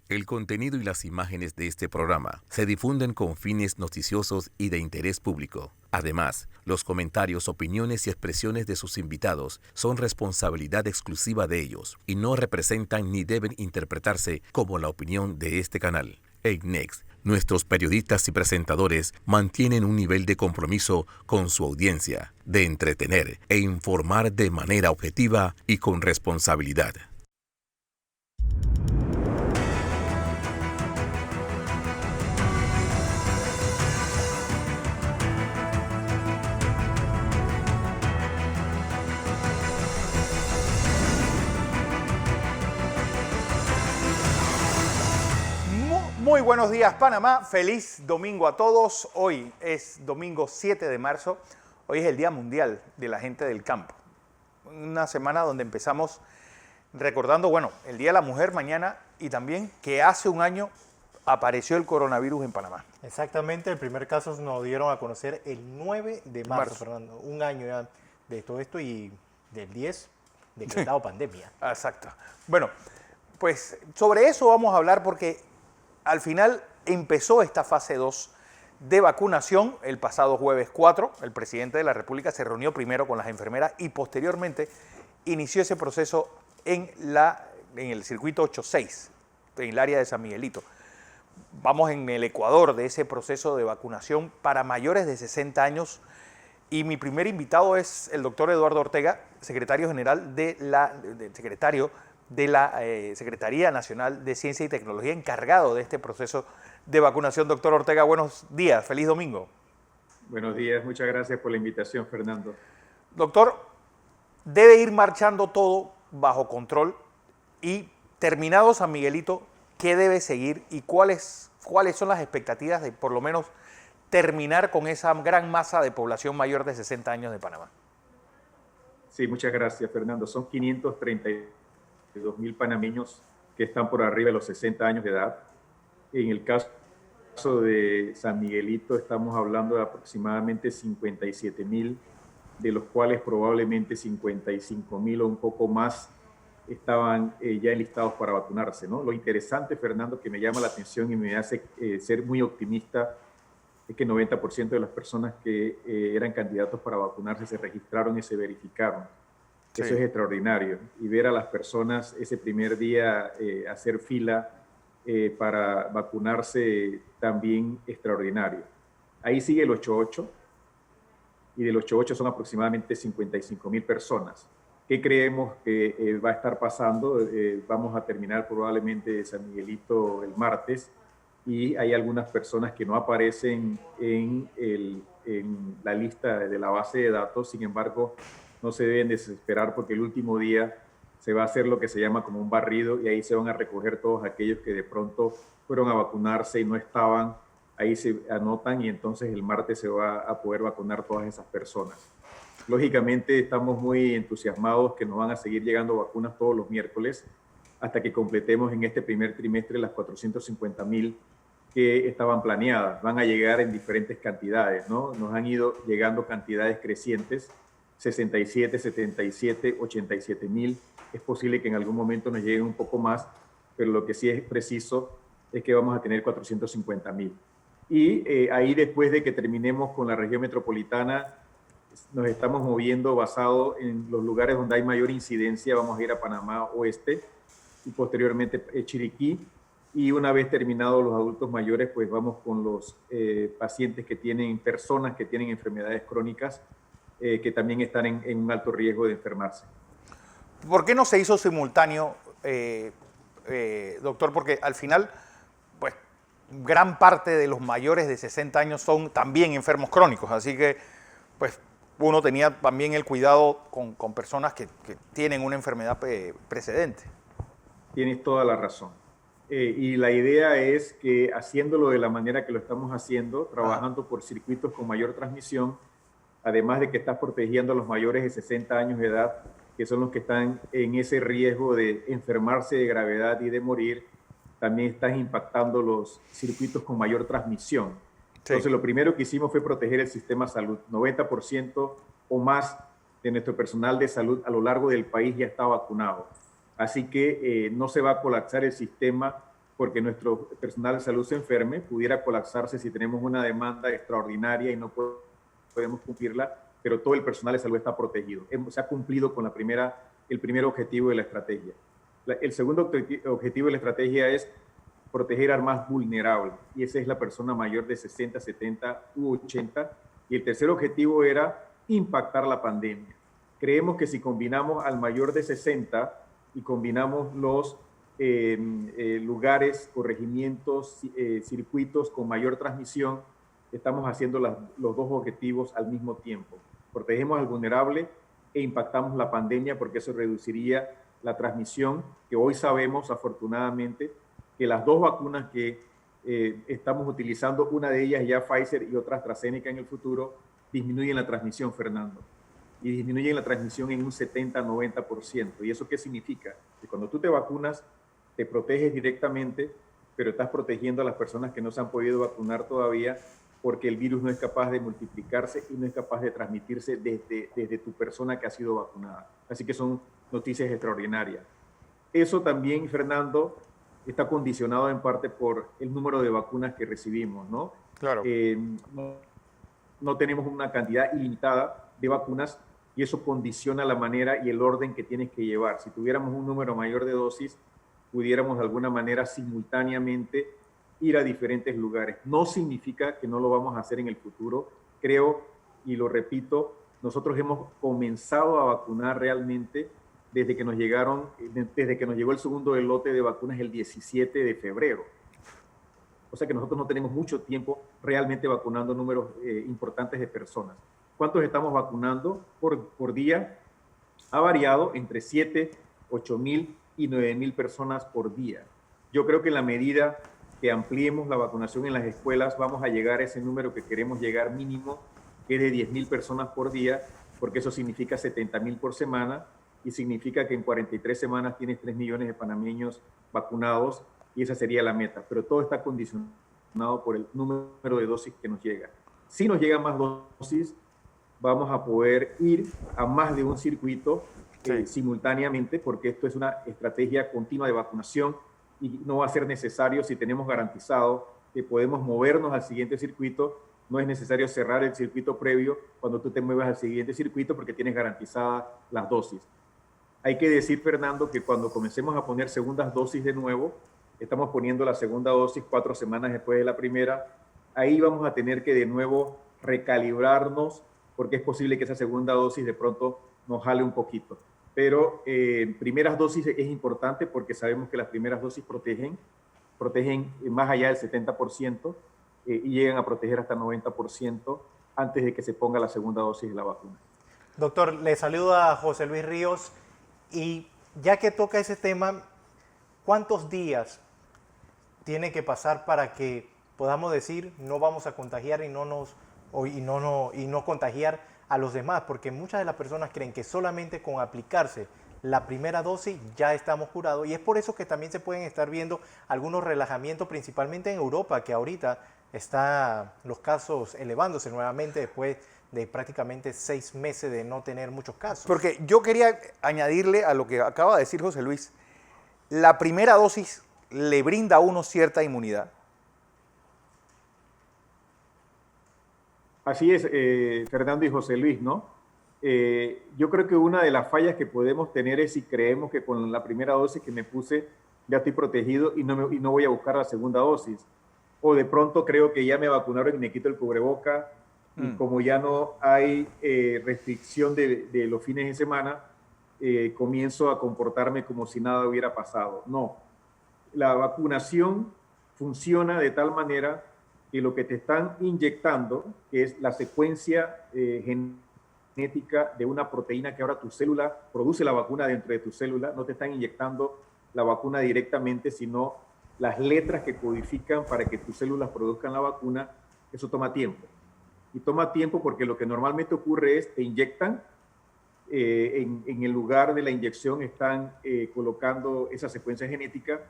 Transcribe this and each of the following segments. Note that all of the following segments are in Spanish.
El contenido y las imágenes de este programa se difunden con fines noticiosos y de interés público. Además, los comentarios, opiniones y expresiones de sus invitados son responsabilidad exclusiva de ellos y no representan ni deben interpretarse como la opinión de este canal. EICNEX, nuestros periodistas y presentadores mantienen un nivel de compromiso con su audiencia, de entretener e informar de manera objetiva y con responsabilidad. Muy buenos días, Panamá. Feliz domingo a todos. Hoy es domingo 7 de marzo. Hoy es el Día Mundial de la Gente del Campo. Una semana donde empezamos recordando, bueno, el Día de la Mujer mañana y también que hace un año apareció el coronavirus en Panamá. Exactamente, el primer caso nos dieron a conocer el 9 de marzo, Fernando. Un año ya de todo esto y del 10 decretado pandemia. Exacto. Bueno, pues sobre eso vamos a hablar porque al final empezó esta fase 2 de vacunación el pasado jueves 4. El presidente de la República se reunió primero con las enfermeras y posteriormente inició ese proceso en el circuito 86, en el área de San Miguelito. Vamos en el ecuador de ese proceso de vacunación para mayores de 60 años y mi primer invitado es el doctor Eduardo Ortega, secretario general de la Secretaría Nacional de Ciencia y Tecnología, encargado de este proceso de vacunación. Doctor Ortega, buenos días, feliz domingo. Buenos días, muchas gracias por la invitación, Fernando. Doctor, debe ir marchando todo bajo control y terminado San Miguelito, ¿qué debe seguir y cuáles son las expectativas de por lo menos terminar con esa gran masa de población mayor de 60 años de Panamá? Sí, muchas gracias, Fernando. Son 532.000 panameños que están por arriba de los 60 años de edad. En el caso de San Miguelito estamos hablando de aproximadamente 57.000, de los cuales probablemente 55.000 o un poco más estaban ya enlistados para vacunarse, ¿no? Lo interesante, Fernando, que me llama la atención y me hace ser muy optimista, es que el 90% de las personas que eran candidatos para vacunarse se registraron y se verificaron. Sí. Eso es extraordinario. Y ver a las personas ese primer día hacer fila para vacunarse también extraordinario. Ahí sigue el 88 y del 88 son aproximadamente 55.000 personas. ¿Qué creemos que va a estar pasando? Vamos a terminar probablemente San Miguelito el martes y hay algunas personas que no aparecen en la lista de la base de datos. Sin embargo, no se deben desesperar porque el último día se va a hacer lo que se llama como un barrido y ahí se van a recoger todos aquellos que de pronto fueron a vacunarse y no estaban. Ahí se anotan y entonces el martes se va a poder vacunar todas esas personas. Lógicamente estamos muy entusiasmados que nos van a seguir llegando vacunas todos los miércoles hasta que completemos en este primer trimestre las 450.000 que estaban planeadas. Van a llegar en diferentes cantidades, ¿no? Nos han ido llegando cantidades crecientes, 67, 77, 87.000. Es posible que en algún momento nos lleguen un poco más, pero lo que sí es preciso es que vamos a tener 450.000. Y ahí después de que terminemos con la región metropolitana, nos estamos moviendo basado en los lugares donde hay mayor incidencia. Vamos a ir a Panamá Oeste y posteriormente Chiriquí. Y una vez terminados los adultos mayores, pues vamos con los pacientes que tienen, personas que tienen enfermedades crónicas que también están en un alto riesgo de enfermarse. ¿Por qué no se hizo simultáneo, doctor? Porque al final, pues, gran parte de los mayores de 60 años son también enfermos crónicos, así que, pues, uno tenía también el cuidado con personas que tienen una enfermedad precedente. Tienes toda la razón. Y la idea es que haciéndolo de la manera que lo estamos haciendo, trabajando por circuitos con mayor transmisión, además de que estás protegiendo a los mayores de 60 años de edad, que son los que están en ese riesgo de enfermarse de gravedad y de morir, también estás impactando los circuitos con mayor transmisión. Sí. Entonces, lo primero que hicimos fue proteger el sistema de salud. 90% o más de nuestro personal de salud a lo largo del país ya está vacunado. Así que no se va a colapsar el sistema porque nuestro personal de salud se enferme, pudiera colapsarse si tenemos una demanda extraordinaria y no podemos cumplirla, pero todo el personal de salud está protegido. Se ha cumplido con el primer objetivo de la estrategia. El segundo objetivo de la estrategia es proteger al más vulnerable, y esa es la persona mayor de 60, 70 u 80. Y el tercer objetivo era impactar la pandemia. Creemos que si combinamos al mayor de 60 y combinamos los lugares, corregimientos, circuitos con mayor transmisión, estamos haciendo los dos objetivos al mismo tiempo. Protegemos al vulnerable e impactamos la pandemia, porque eso reduciría la transmisión, que hoy sabemos, afortunadamente, que las dos vacunas que estamos utilizando, una de ellas ya Pfizer y otra AstraZeneca en el futuro, disminuyen la transmisión, Fernando. Y disminuyen la transmisión en un 70-90%. ¿Y eso qué significa? Que cuando tú te vacunas, te proteges directamente, pero estás protegiendo a las personas que no se han podido vacunar todavía, porque el virus no es capaz de multiplicarse y no es capaz de transmitirse desde tu persona que ha sido vacunada. Así que son noticias extraordinarias. Eso también, Fernando, está condicionado en parte por el número de vacunas que recibimos, ¿no? Claro. No tenemos una cantidad ilimitada de vacunas, y eso condiciona la manera y el orden que tienes que llevar. Si tuviéramos un número mayor de dosis, pudiéramos de alguna manera simultáneamente ir a diferentes lugares. No significa que no lo vamos a hacer en el futuro. Creo, y lo repito, nosotros hemos comenzado a vacunar realmente desde que nos llegó el segundo lote de vacunas el 17 de febrero. O sea que nosotros no tenemos mucho tiempo realmente vacunando números importantes de personas. ¿Cuántos estamos vacunando por día? Ha variado entre 7, 8,000 y 9,000 personas por día. Yo creo que en la medida que ampliemos la vacunación en las escuelas, vamos a llegar a ese número que queremos llegar mínimo, que es de 10,000 personas por día, porque eso significa 70,000 por semana, y significa que en 43 semanas tienes 3 millones de panameños vacunados, y esa sería la meta. Pero todo está condicionado por el número de dosis que nos llega. Si nos llegan más dosis, vamos a poder ir a más de un circuito simultáneamente, porque esto es una estrategia continua de vacunación, y no va a ser necesario, si tenemos garantizado que podemos movernos al siguiente circuito, no es necesario cerrar el circuito previo cuando tú te muevas al siguiente circuito, porque tienes garantizadas las dosis. Hay que decir, Fernando, que cuando comencemos a poner segundas dosis de nuevo, estamos poniendo la segunda dosis 4 semanas después de la primera, ahí vamos a tener que de nuevo recalibrarnos, porque es posible que esa segunda dosis de pronto nos jale un poquito. Pero primeras dosis es importante, porque sabemos que las primeras dosis protegen más allá del 70%, y llegan a proteger hasta 90% antes de que se ponga la segunda dosis de la vacuna. Doctor, le saluda José Luis Ríos, y ya que toca ese tema, ¿cuántos días tiene que pasar para que podamos decir no vamos a contagiar y no contagiar a los demás? Porque muchas de las personas creen que solamente con aplicarse la primera dosis ya estamos curados, y es por eso que también se pueden estar viendo algunos relajamientos, principalmente en Europa, que ahorita están los casos elevándose nuevamente después de prácticamente 6 meses de no tener muchos casos. Porque yo quería añadirle a lo que acaba de decir José Luis, la primera dosis le brinda a uno cierta inmunidad. Así es, Fernando y José Luis, ¿no? Yo creo que una de las fallas que podemos tener es si creemos que con la primera dosis que me puse ya estoy protegido y no voy a buscar la segunda dosis. O de pronto creo que ya me vacunaron y me quito el cubreboca, y como ya no hay restricción de los fines de semana, comienzo a comportarme como si nada hubiera pasado. No, la vacunación funciona de tal manera que lo que te están inyectando, que es la secuencia genética de una proteína que ahora tu célula produce la vacuna dentro de tu célula, no te están inyectando la vacuna directamente, sino las letras que codifican para que tus células produzcan la vacuna. Eso toma tiempo. Y toma tiempo porque lo que normalmente ocurre es te inyectan, en el lugar de la inyección están colocando esa secuencia genética,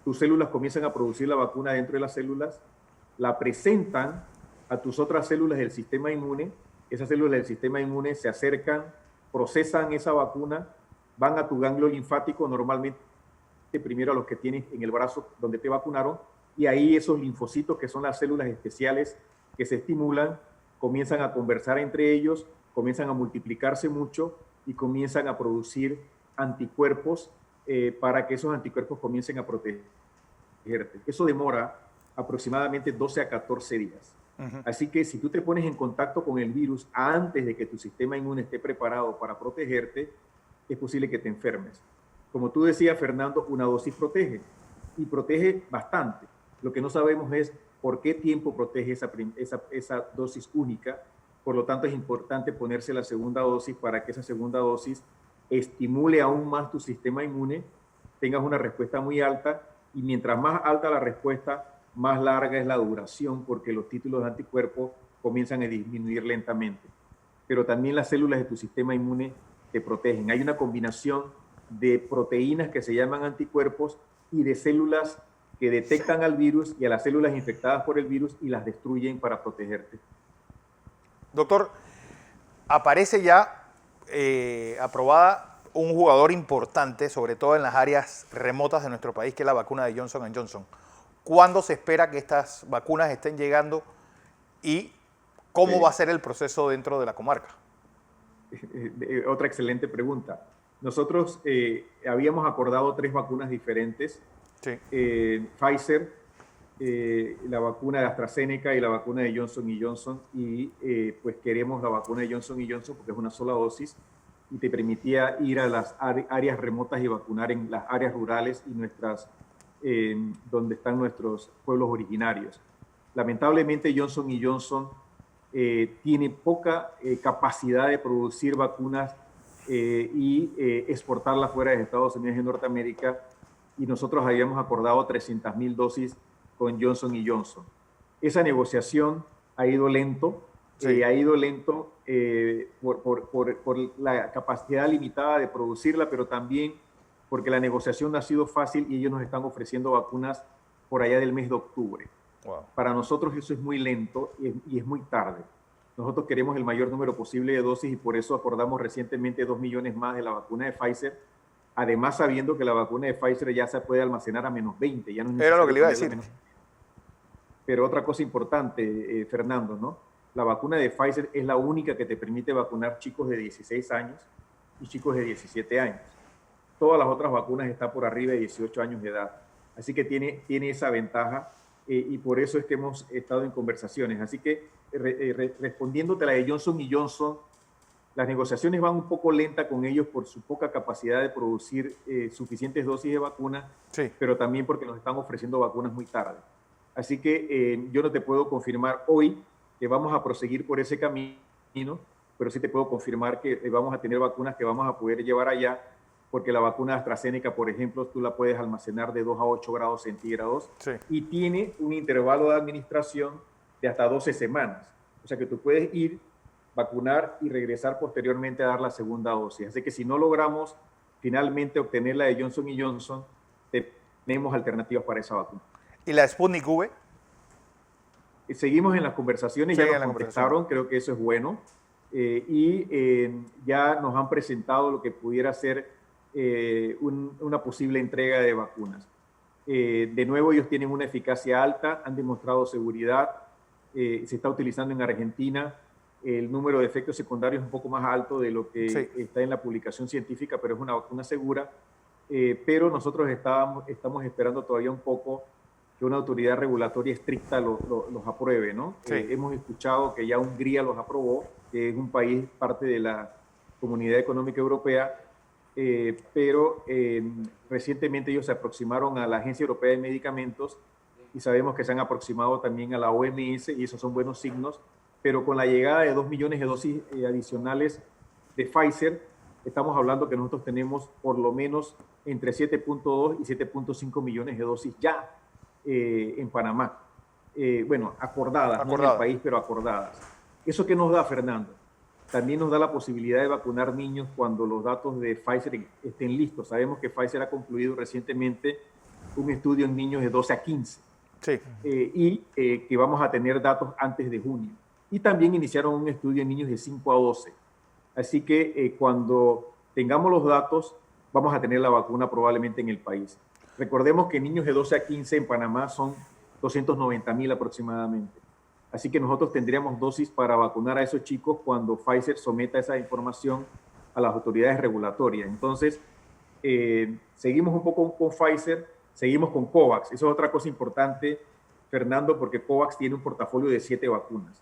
tus células comienzan a producir la vacuna dentro de las células, la presentan a tus otras células del sistema inmune, esas células del sistema inmune se acercan, procesan esa vacuna, van a tu ganglio linfático normalmente primero a los que tienes en el brazo donde te vacunaron, y ahí esos linfocitos, que son las células especiales que se estimulan, comienzan a conversar entre ellos, comienzan a multiplicarse mucho y comienzan a producir anticuerpos para que esos anticuerpos comiencen a protegerte. Eso demora aproximadamente 12 a 14 días. Así que si tú te pones en contacto con el virus antes de que tu sistema inmune esté preparado para protegerte, es posible que te enfermes. Como tú decías, Fernando, una dosis protege, y protege bastante. Lo que no sabemos es por qué tiempo protege esa dosis única. Por lo tanto, es importante ponerse la segunda dosis para que esa segunda dosis estimule aún más tu sistema inmune, tengas una respuesta muy alta, y mientras más alta la respuesta, más larga es la duración, porque los títulos de anticuerpos comienzan a disminuir lentamente. Pero también las células de tu sistema inmune te protegen. Hay una combinación de proteínas que se llaman anticuerpos y de células que detectan al virus y a las células infectadas por el virus y las destruyen para protegerte. Doctor, aparece ya aprobada un jugador importante, sobre todo en las áreas remotas de nuestro país, que es la vacuna de Johnson & Johnson. ¿Cuándo se espera que estas vacunas estén llegando y cómo va a ser el proceso dentro de la comarca? Otra excelente pregunta. Nosotros habíamos acordado 3 vacunas diferentes. Sí. Pfizer, la vacuna de AstraZeneca y la vacuna de Johnson & Johnson. Y pues queremos la vacuna de Johnson & Johnson porque es una sola dosis y te permitía ir a las áreas remotas y vacunar en las áreas rurales y donde están nuestros pueblos originarios. Lamentablemente Johnson & Johnson tiene poca capacidad de producir vacunas y exportarlas fuera de Estados Unidos y Norteamérica, y nosotros habíamos acordado 300,000 dosis con Johnson & Johnson. Esa negociación ha ido lento, por la capacidad limitada de producirla, pero también porque la negociación no ha sido fácil y ellos nos están ofreciendo vacunas por allá del mes de octubre. Wow. Para nosotros eso es muy lento y es muy tarde. Nosotros queremos el mayor número posible de dosis y por eso acordamos recientemente 2 millones más de la vacuna de Pfizer, además sabiendo que la vacuna de Pfizer ya se puede almacenar a -20. Ya no era lo que le iba a decir. Pero otra cosa importante, Fernando, ¿no? La vacuna de Pfizer es la única que te permite vacunar chicos de 16 años y chicos de 17 años. Todas las otras vacunas están por arriba de 18 años de edad. Así que tiene esa ventaja y por eso es que hemos estado en conversaciones. Así que respondiéndote a la de Johnson & Johnson, las negociaciones van un poco lentas con ellos por su poca capacidad de producir suficientes dosis de vacuna, sí, pero también porque nos están ofreciendo vacunas muy tarde. Así que yo no te puedo confirmar hoy que vamos a proseguir por ese camino, pero sí te puedo confirmar que vamos a tener vacunas que vamos a poder llevar allá, porque la vacuna AstraZeneca, por ejemplo, tú la puedes almacenar de 2 a 8 grados centígrados, sí, y tiene un intervalo de administración de hasta 12 semanas. O sea que tú puedes ir, vacunar y regresar posteriormente a dar la segunda dosis. Así que si no logramos finalmente obtener la de Johnson & Johnson, tenemos alternativas para esa vacuna. ¿Y la Sputnik V? Seguimos en las conversaciones, ya nos contestaron, creo que eso es bueno. Ya nos han presentado lo que pudiera ser una posible entrega de vacunas. De nuevo, ellos tienen una eficacia alta, han demostrado seguridad, se está utilizando en Argentina. El número de efectos secundarios es un poco más alto de lo que sí está en la publicación científica, pero es una vacuna segura. Pero nosotros estamos esperando todavía un poco que una autoridad regulatoria estricta los apruebe, ¿no? Sí. Hemos escuchado que ya Hungría los aprobó, que es un país parte de la Comunidad Económica Europea, pero recientemente ellos se aproximaron a la Agencia Europea de Medicamentos y sabemos que se han aproximado también a la OMS y esos son buenos signos, pero con la llegada de 2 millones de dosis adicionales de Pfizer, estamos hablando que nosotros tenemos por lo menos entre 7.2 y 7.5 millones de dosis ya en Panamá. Bueno, acordadas, no en el país, pero acordadas. ¿Eso qué nos da, Fernando? También nos da la posibilidad de vacunar niños cuando los datos de Pfizer estén listos. Sabemos que Pfizer ha concluido recientemente un estudio en niños de 12 a 15. Sí. Que vamos a tener datos antes de junio. Y también iniciaron un estudio en niños de 5 a 12. Así que cuando tengamos los datos, vamos a tener la vacuna probablemente en el país. Recordemos que niños de 12 a 15 en Panamá son 290,000 aproximadamente. Así que nosotros tendríamos dosis para vacunar a esos chicos cuando Pfizer someta esa información a las autoridades regulatorias. Entonces, seguimos un poco con Pfizer, seguimos con COVAX. Eso es otra cosa importante, Fernando, porque COVAX tiene un portafolio de 7 vacunas.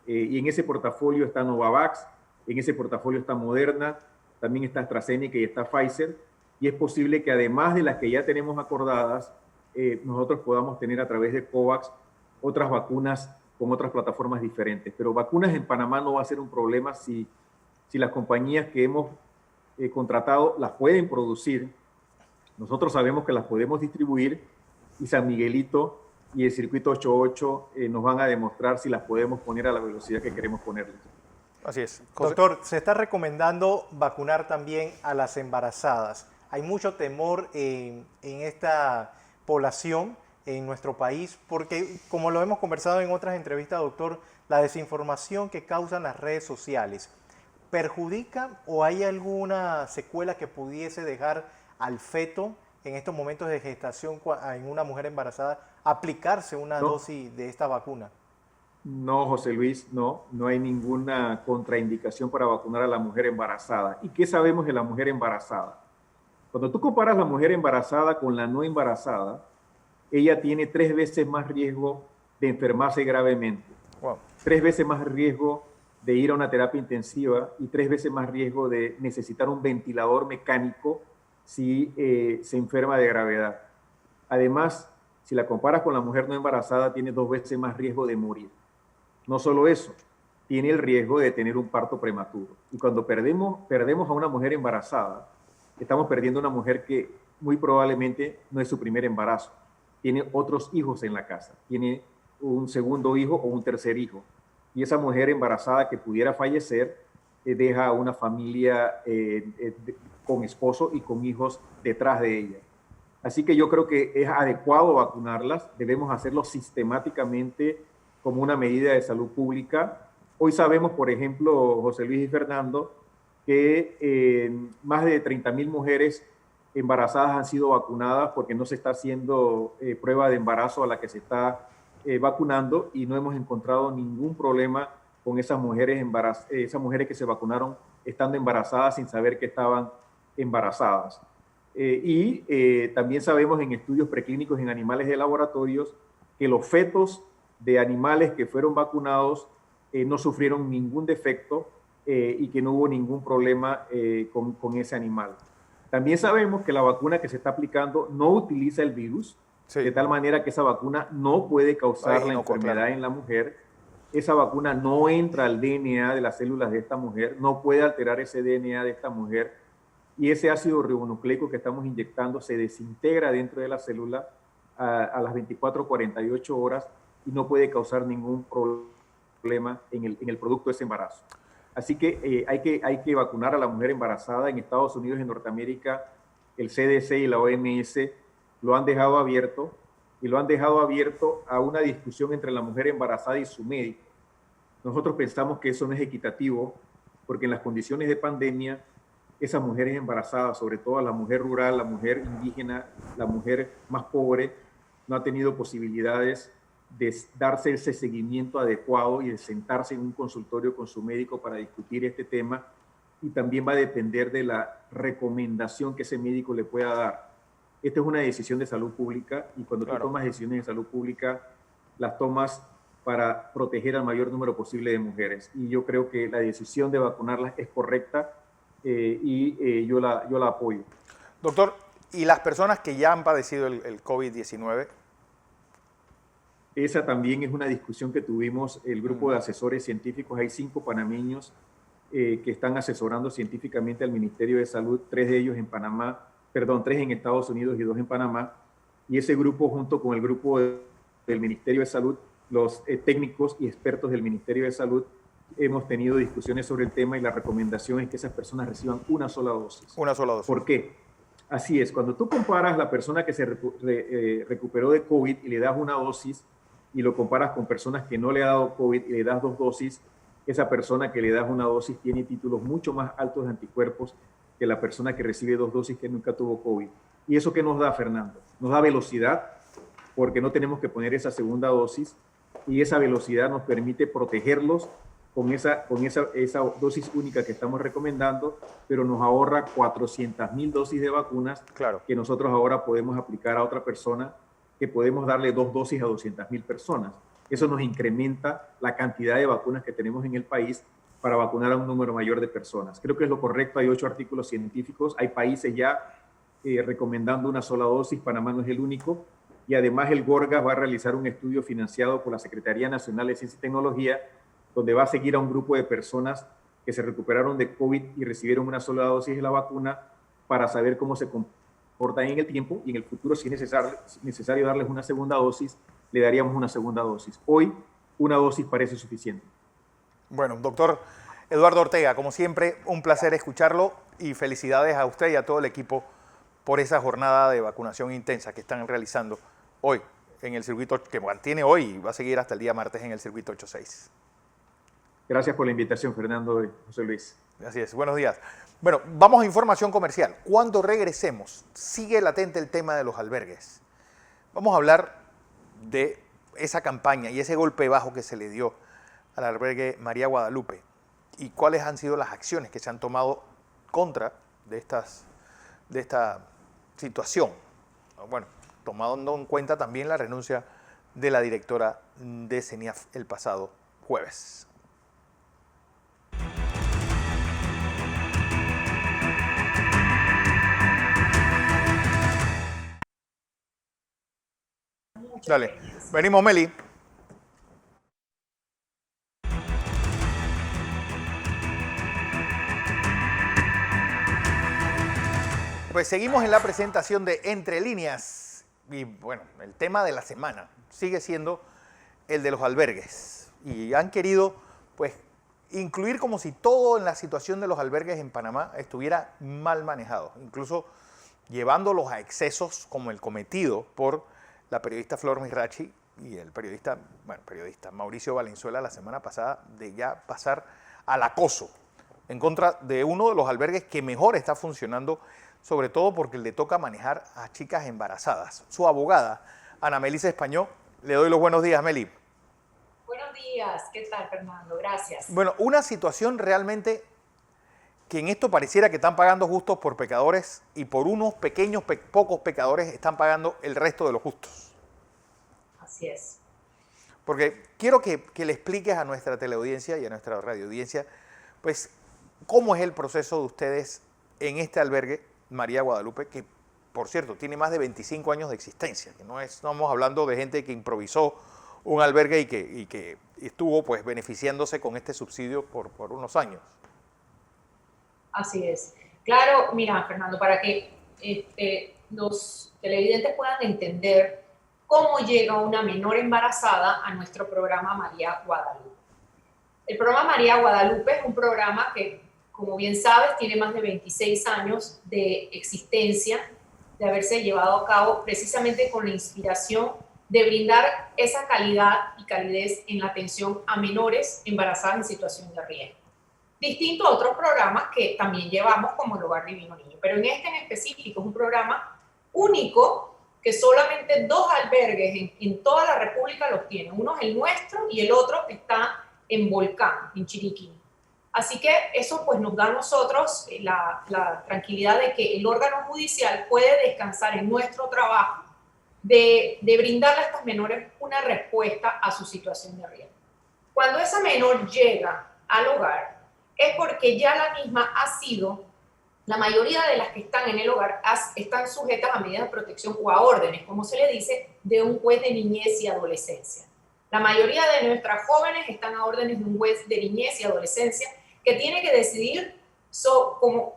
Y en ese portafolio está Novavax, en ese portafolio está Moderna, también está AstraZeneca y está Pfizer. Y es posible que además de las que ya tenemos acordadas, nosotros podamos tener a través de COVAX otras vacunas con otras plataformas diferentes. Pero vacunas en Panamá no va a ser un problema si las compañías que hemos contratado las pueden producir. Nosotros sabemos que las podemos distribuir y San Miguelito y el circuito 88 nos van a demostrar si las podemos poner a la velocidad que queremos ponerlas. Así es. Doctor, se está recomendando vacunar también a las embarazadas. Hay mucho temor en esta población en nuestro país porque, como lo hemos conversado en otras entrevistas, doctor, la desinformación que causan las redes sociales, ¿perjudica o hay alguna secuela que pudiese dejar al feto en estos momentos de gestación en una mujer embarazada aplicarse una dosis de esta vacuna? No, José Luis, no hay ninguna contraindicación para vacunar a la mujer embarazada. ¿Y qué sabemos de la mujer embarazada? Cuando tú comparas la mujer embarazada con la no embarazada, ella tiene 3 veces más riesgo de enfermarse gravemente, 3 veces más riesgo de ir a una terapia intensiva y 3 veces más riesgo de necesitar un ventilador mecánico si se enferma de gravedad. Además, si la comparas con la mujer no embarazada, tiene 2 veces más riesgo de morir. No solo eso, tiene el riesgo de tener un parto prematuro. Y cuando perdemos a una mujer embarazada, estamos perdiendo a una mujer que muy probablemente no es su primer embarazo. Tiene otros hijos en la casa, tiene un segundo hijo o un tercer hijo. Y esa mujer embarazada que pudiera fallecer deja a una familia con esposo y con hijos detrás de ella. Así que yo creo que es adecuado vacunarlas, debemos hacerlo sistemáticamente como una medida de salud pública. Hoy sabemos, por ejemplo, José Luis y Fernando, que más de 30,000 mujeres embarazadas han sido vacunadas porque no se está haciendo prueba de embarazo a la que se está vacunando y no hemos encontrado ningún problema con esas mujeres que se vacunaron estando embarazadas sin saber que estaban embarazadas. También sabemos en estudios preclínicos en animales de laboratorios que los fetos de animales que fueron vacunados no sufrieron ningún defecto y que no hubo ningún problema con ese animal. También sabemos que la vacuna que se está aplicando no utiliza el virus, de tal manera que esa vacuna no puede causar la enfermedad en la mujer. Esa vacuna no entra al DNA de las células de esta mujer, no puede alterar ese DNA de esta mujer y ese ácido ribonucleico que estamos inyectando se desintegra dentro de la célula a las 24 o 48 horas y no puede causar ningún problema en el producto de ese embarazo. Así que hay que vacunar a la mujer embarazada. En Estados Unidos y en Norteamérica, el CDC y la OMS lo han dejado abierto y lo han dejado abierto a una discusión entre la mujer embarazada y su médico. Nosotros pensamos que eso no es equitativo porque en las condiciones de pandemia, esas mujeres embarazadas, sobre todo la mujer rural, la mujer indígena, la mujer más pobre, no ha tenido posibilidades de darse ese seguimiento adecuado y de sentarse en un consultorio con su médico para discutir este tema y también va a depender de la recomendación que ese médico le pueda dar. Esta es una decisión de salud pública y cuando tú tomas decisiones de salud pública, las tomas para proteger al mayor número posible de mujeres. Y yo creo que la decisión de vacunarlas es correcta yo la apoyo. Doctor, ¿y las personas que ya han padecido el COVID-19? Esa también es una discusión que tuvimos el grupo de asesores científicos. Hay 5 panameños que están asesorando científicamente al Ministerio de Salud, 3 de ellos en Panamá, 3 en Estados Unidos y 2 en Panamá. Y ese grupo, junto con el grupo del Ministerio de Salud, los técnicos y expertos del Ministerio de Salud, hemos tenido discusiones sobre el tema y la recomendación es que esas personas reciban una sola dosis. Una sola dosis. ¿Por qué? Así es, cuando tú comparas la persona que se recuperó de COVID y le das una dosis y lo comparas con personas que no le ha dado COVID y le das 2 dosis, esa persona que le das una dosis tiene títulos mucho más altos de anticuerpos que la persona que recibe 2 dosis que nunca tuvo COVID. ¿Y eso qué nos da, Fernando? Nos da velocidad, porque no tenemos que poner esa segunda dosis, y esa velocidad nos permite protegerlos con esa dosis única que estamos recomendando, pero nos ahorra 400.000 dosis de vacunas que nosotros ahora podemos aplicar a otra persona, que podemos darle 2 dosis a 200.000 personas. Eso nos incrementa la cantidad de vacunas que tenemos en el país para vacunar a un número mayor de personas. Creo que es lo correcto, hay 8 artículos científicos, hay países ya recomendando una sola dosis, Panamá no es el único, y además el Gorgas va a realizar un estudio financiado por la Secretaría Nacional de Ciencia y Tecnología, donde va a seguir a un grupo de personas que se recuperaron de COVID y recibieron una sola dosis de la vacuna para saber cómo se comportan en el tiempo, y en el futuro, si es necesario darles una segunda dosis, le daríamos una segunda dosis. Hoy, una dosis parece suficiente. Bueno, doctor Eduardo Ortega, como siempre, un placer escucharlo y felicidades a usted y a todo el equipo por esa jornada de vacunación intensa que están realizando hoy en el circuito, que mantiene hoy y va a seguir hasta el día martes en el circuito 86. Gracias por la invitación, Fernando y José Luis. Así es, buenos días. Bueno, vamos a información comercial. Cuando regresemos, sigue latente el tema de los albergues. Vamos a hablar de esa campaña y ese golpe bajo que se le dio al albergue María Guadalupe y cuáles han sido las acciones que se han tomado contra de esta situación. Bueno, tomando en cuenta también la renuncia de la directora de CENIAF el pasado jueves. Dale, venimos, Meli. Pues seguimos en la presentación de Entre Líneas y bueno, el tema de la semana sigue siendo el de los albergues y han querido pues incluir como si todo en la situación de los albergues en Panamá estuviera mal manejado, incluso llevándolos a excesos como el cometido por la periodista Flor Mirachi y el periodista Mauricio Valenzuela la semana pasada, de ya pasar al acoso en contra de uno de los albergues que mejor está funcionando, sobre todo porque le toca manejar a chicas embarazadas. Su abogada, Ana Melisa Españó, le doy los buenos días, Meli. Buenos días, ¿qué tal, Fernando? Gracias. Bueno, una situación realmente que en esto pareciera que están pagando justos por pecadores y por unos pequeños, pocos pecadores están pagando el resto de los justos. Así es. Porque quiero que le expliques a nuestra teleaudiencia y a nuestra radioaudiencia, pues, cómo es el proceso de ustedes en este albergue María Guadalupe, que, por cierto, tiene más de 25 años de existencia, que no estamos hablando de gente que improvisó un albergue y que estuvo, pues, beneficiándose con este subsidio por unos años. Así es. Claro, mira, Fernando, para que los televidentes puedan entender cómo llega una menor embarazada a nuestro programa María Guadalupe. El programa María Guadalupe es un programa que, como bien sabes, tiene más de 26 años de existencia, de haberse llevado a cabo precisamente con la inspiración de brindar esa calidad y calidez en la atención a menores embarazadas en situación de riesgo. Distinto a otros programas que también llevamos como el Hogar Divino Niño, pero en este en específico es un programa único que solamente 2 albergues en toda la República los tienen. Uno es el nuestro y el otro está en Volcán, en Chiriquí. Así que eso pues nos da a nosotros la tranquilidad de que el órgano judicial puede descansar en nuestro trabajo de brindarle a estas menores una respuesta a su situación de riesgo. Cuando esa menor llega al hogar, es porque ya la misma ha sido, la mayoría de las que están en el hogar están sujetas a medidas de protección o a órdenes, como se le dice, de un juez de niñez y adolescencia. La mayoría de nuestras jóvenes están a órdenes de un juez de niñez y adolescencia que tiene que decidir,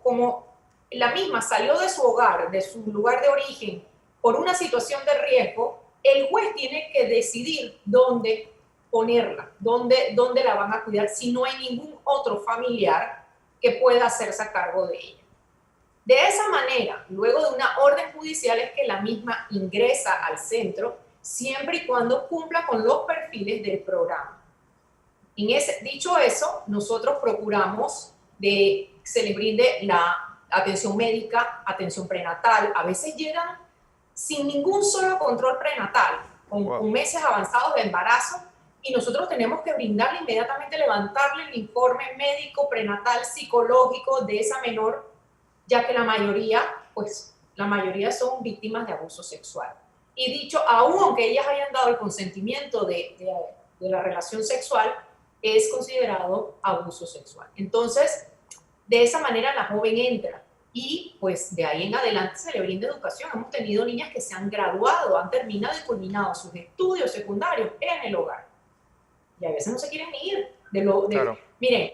como la misma salió de su hogar, de su lugar de origen, por una situación de riesgo, el juez tiene que decidir dónde ponerla, dónde la van a cuidar si no hay ningún otro familiar que pueda hacerse a cargo de ella. De esa manera, luego de una orden judicial, es que la misma ingresa al centro siempre y cuando cumpla con los perfiles del programa. Dicho eso, nosotros procuramos de que se le brinde la atención médica, atención prenatal. A veces llegan sin ningún solo control prenatal, con meses avanzados de embarazo, y nosotros tenemos que brindarle inmediatamente, levantarle el informe médico, prenatal, psicológico de esa menor, ya que la mayoría son víctimas de abuso sexual. Y dicho, aún aunque ellas hayan dado el consentimiento de la relación sexual, es considerado abuso sexual. Entonces, de esa manera la joven entra y pues de ahí en adelante se le brinda educación. Hemos tenido niñas que se han graduado, han terminado y culminado sus estudios secundarios en el hogar. Y a veces no se quieren ni ir. Claro. Miren,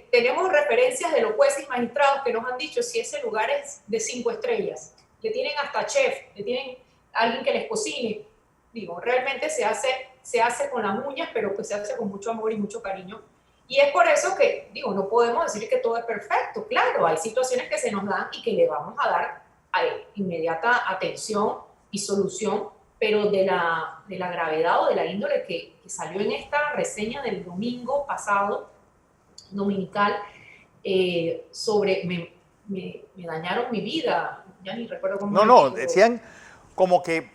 tenemos referencias de los jueces y magistrados que nos han dicho si ese lugar es de 5 estrellas. Le tienen hasta chef, le tienen alguien que les cocine. Digo, realmente se hace con las uñas, pero pues se hace con mucho amor y mucho cariño. Y es por eso que, digo, no podemos decir que todo es perfecto. Claro, hay situaciones que se nos dan y que le vamos a dar inmediata atención y solución, pero de la gravedad o de la índole que salió en esta reseña del domingo pasado, dominical, sobre me dañaron mi vida. Ya ni recuerdo cómo. No, decían como que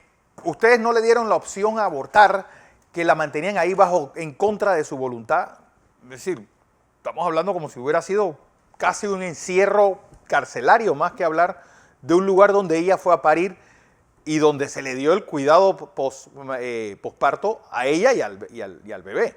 ustedes no le dieron la opción a abortar, que la mantenían ahí en contra de su voluntad. Es decir, estamos hablando como si hubiera sido casi un encierro carcelario, más que hablar de un lugar donde ella fue a parir y donde se le dio el cuidado posparto a ella y al bebé.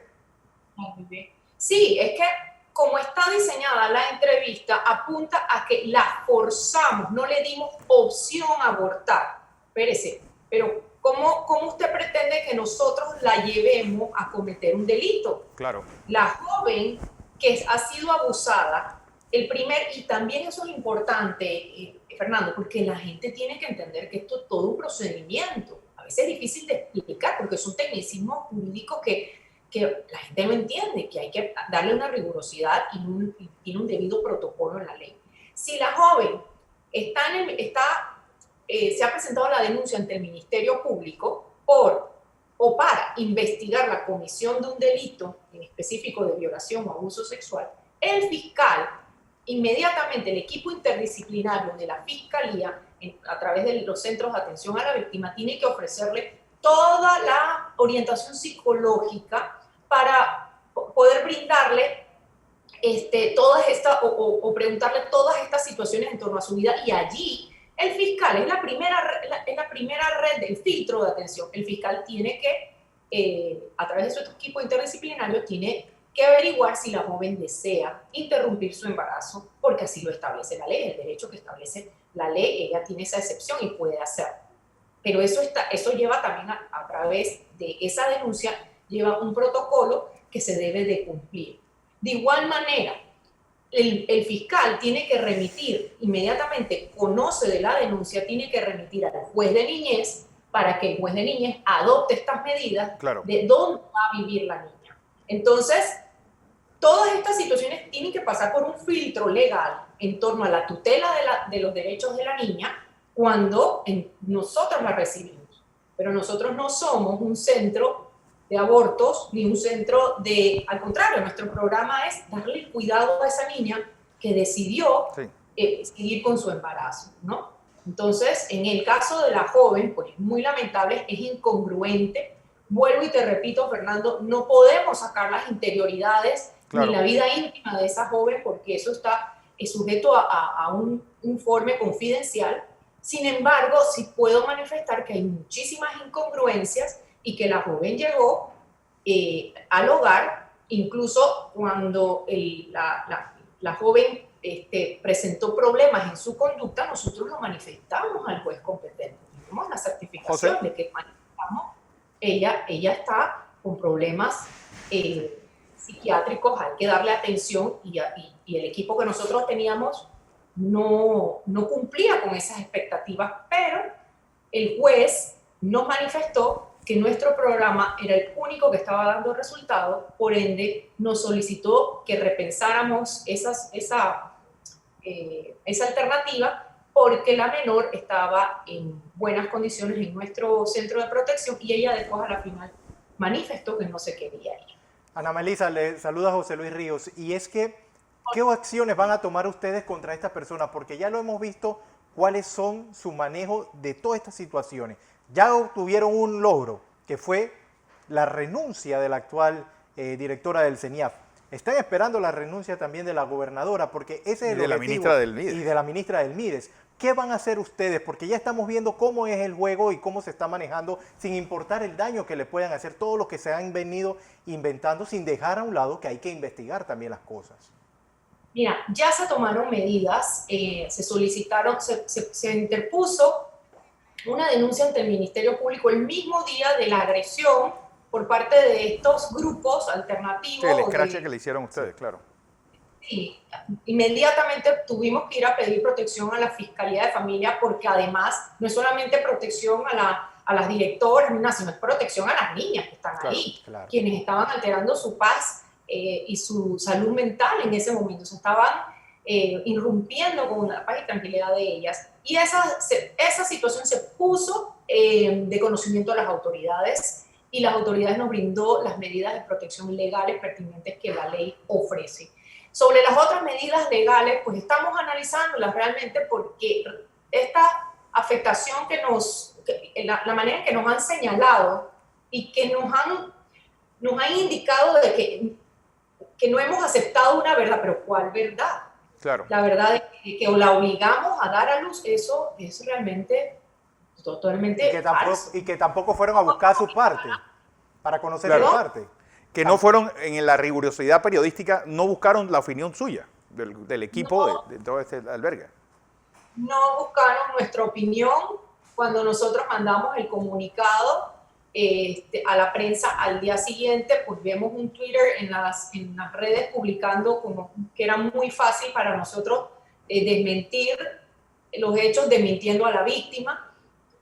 Sí, es que como está diseñada la entrevista, apunta a que la forzamos, no le dimos opción a abortar. Espérese, pero ¿cómo usted pretende que nosotros la llevemos a cometer un delito? Claro. La joven que ha sido abusada, y también eso es importante, Fernando, porque la gente tiene que entender que esto es todo un procedimiento. A veces es difícil de explicar porque son tecnicismos jurídicos que la gente no entiende, que hay que darle una rigurosidad y tiene un debido protocolo en la ley. Si la joven se ha presentado la denuncia ante el Ministerio Público para investigar la comisión de un delito en específico de violación o abuso sexual, el fiscal, inmediatamente el equipo interdisciplinario de la Fiscalía, a través de los centros de atención a la víctima, tiene que ofrecerle toda la orientación psicológica para poder brindarle todas estas o preguntarle todas estas situaciones en torno a su vida, y allí el fiscal es la primera red del filtro de atención. El fiscal tiene que, a través de su equipo interdisciplinario, tiene que averiguar si la joven desea interrumpir su embarazo, porque así lo establece la ley, el derecho que establece la ley. Ella tiene esa excepción y puede hacerlo. Pero eso lleva también a través de esa denuncia, lleva un protocolo que se debe de cumplir. De igual manera, el fiscal tiene que remitir, inmediatamente conoce de la denuncia, tiene que remitir al juez de niñez para que el juez de niñez adopte estas medidas. Claro. De dónde va a vivir la niña. Entonces, todas estas situaciones tienen que pasar por un filtro legal en torno a la tutela de los derechos de la niña cuando nosotros la recibimos. Pero nosotros no somos un centro de abortos ni un centro al contrario, nuestro programa es darle el cuidado a esa niña que decidió seguir con su embarazo, ¿no? Entonces, en el caso de la joven, pues muy lamentable, es incongruente. Vuelvo y te repito, Fernando, no podemos sacar las interioridades ni la vida íntima de esa joven porque eso es sujeto a un informe confidencial. Sin embargo, sí puedo manifestar que hay muchísimas incongruencias y que la joven llegó al hogar, incluso cuando la joven presentó problemas en su conducta, nosotros lo manifestamos al juez competente. Tenemos la certificación de que manifestamos, ella está con problemas psiquiátricos, hay que darle atención y el equipo que nosotros teníamos no cumplía con esas expectativas, pero el juez nos manifestó que nuestro programa era el único que estaba dando resultados, por ende nos solicitó que repensáramos esa alternativa porque la menor estaba en buenas condiciones en nuestro centro de protección y ella después a la final manifestó que no se quería ir. Ana Melisa, le saluda José Luis Ríos, y es que ¿qué acciones van a tomar ustedes contra estas personas? Porque ya lo hemos visto, cuáles son su manejo de todas estas situaciones. Ya obtuvieron un logro, que fue la renuncia de la actual directora del CENIAF. Están esperando la renuncia también de la gobernadora, porque ese es el objetivo. La ministra del MIDES. Y de la ministra del MIDES. ¿Qué van a hacer ustedes? Porque ya estamos viendo cómo es el juego y cómo se está manejando, sin importar el daño que le puedan hacer todo lo que se han venido inventando, sin dejar a un lado que hay que investigar también las cosas. Mira, ya se tomaron medidas, se solicitaron, se interpuso una denuncia ante el Ministerio Público el mismo día de la agresión por parte de estos grupos alternativos. Sí, el escrache que le hicieron ustedes, claro. Sí, inmediatamente tuvimos que ir a pedir protección a la Fiscalía de Familia, porque además no es solamente protección a las directoras, sino es protección a las niñas que están ahí, quienes estaban alterando su paz y su salud mental en ese momento. Se estaban irrumpiendo con la paz y tranquilidad de ellas. Y esa situación se puso de conocimiento a las autoridades, y las autoridades nos brindó las medidas de protección legales pertinentes que la ley ofrece. Sobre las otras medidas legales, pues estamos analizándolas realmente, porque esta afectación la manera en que nos han señalado y que nos han indicado de que no hemos aceptado una verdad, pero ¿cuál verdad? Claro. La verdad es que o la obligamos a dar a luz, eso es realmente totalmente falso. Y que tampoco fueron a buscar su parte, para conocer su parte. Que no fueron, en la rigurosidad periodística, no buscaron la opinión suya, del equipo de todo este albergue. No buscaron nuestra opinión cuando nosotros mandamos el comunicado a la prensa al día siguiente. Pues vemos un Twitter en las redes publicando como que era muy fácil para nosotros desmentir los hechos, desmintiendo a la víctima.